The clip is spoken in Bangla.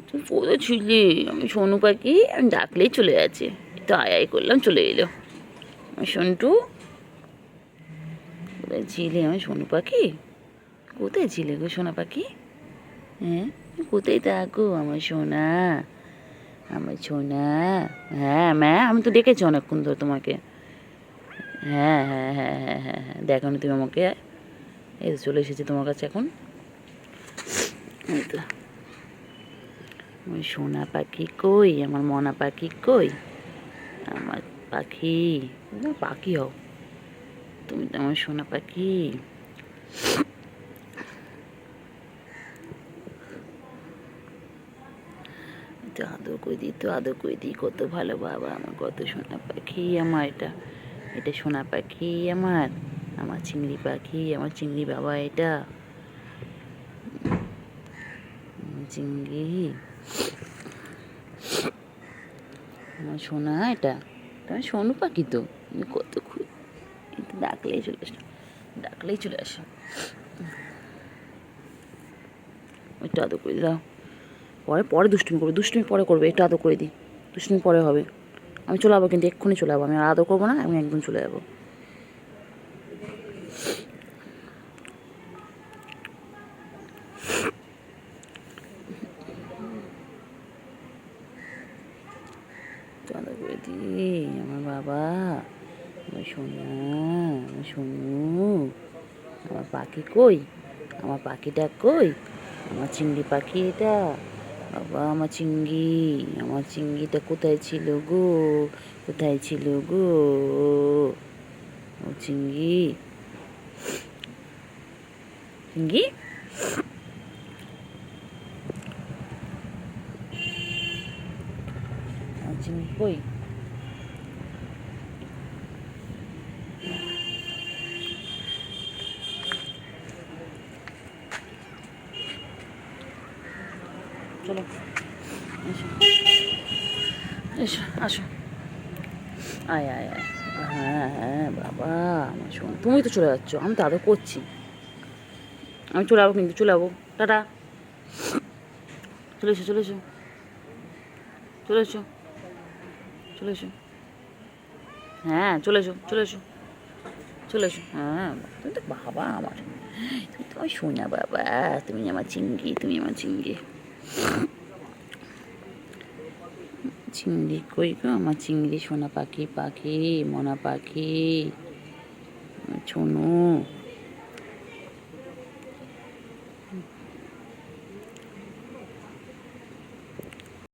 তুই কোথায় ছিলি? আমি সোনু পাখি, আমি ডাকলেই চলে যাচ্ছে। তো আয় আয় করলাম, চলে এলো। আমি সন্টু, কোথায় ছিলে আমি সোনু পাখি? কোথায় ছিলে গো সোনা পাখি? হ্যাঁ, কোথায় থাকো আমার সোনা? আমার সোনা। হ্যাঁ ম্যা, আমি তো ডেকেছি অনেকক্ষণ ধরে তোমাকে। হ্যাঁ হ্যাঁ হ্যাঁ হ্যাঁ হ্যাঁ হ্যাঁ, দেখো না তুমি আমাকে? এই তো চলে এসেছি তোমার কাছে এখন। এই তো আমার সোনা পাখি কই, আমার মনা পাখি কই? আমার পাখি, পাখি হও তুমি তো আমার সোনা পাখি। তো আদর করে দিই, তো আদর করে দিই, কত ভালো বাবা আমার, কত সোনা পাখি আমার। এটা এটা সোনা পাখি আমার, আমার চিংড়ি পাখি, আমার চিংড়ি বাবা। এটা চিংড়ি, আমার সোনা। এটা তোমার সোনু পাখি তো, তুমি কত কিন্তু ডাকলেই চলে আসো, ডাকলেই চলে আসো। একটু আদর করে দাও, পরে পরে দুষ্টুমি করবে, দুষ্টুমি পরে করবে, একটু আদর করে দিই, দুষ্টুমি পরে হবে। আমি চলে যাবো, কিন্তু এক্ষুনি চলে যাবো, আমি আর আদর করবো না, আমি একদম চলে যাবো। আদর করে দিই আমার বাবা, আমার সোনা, আমার সোনু। আমার পাখি কই? আমার পাখিটা কই? আমার চিংড়ি পাখি এটা। বাবা আমার চিংড়ি, আমার চিংড়িটা কোথায় ছিল গো? কোথায় ছিল গো? ও চিংড়ি, চিংড়ি, আমার চিংড়ি কই? চলো এসো, এসো আসো, আয় আয় আয়। হ্যাঁ হ্যাঁ বাবা আমার শোন, তুমি তো চলে যাচ্ছ, আমি তো আদর করছি। আমি চলে যাবো, কিন্তু চলে যাবো, টাটা। চলে এসো, চলে এসো, চলে এসো, চলে এসো। হ্যাঁ চলে এসো, চলে এসো, চলে এসো। হ্যাঁ তুমি তো বাবা আমার, তুমি তো আমার সোনা বাবা, তুমি আমার চিংড়ি, তুমি আমার চিংড়ি। চিংড়ি কই গো আমার চিংড়ি, সোনা পাখি, পাখি মনা পাখি, ছোনু।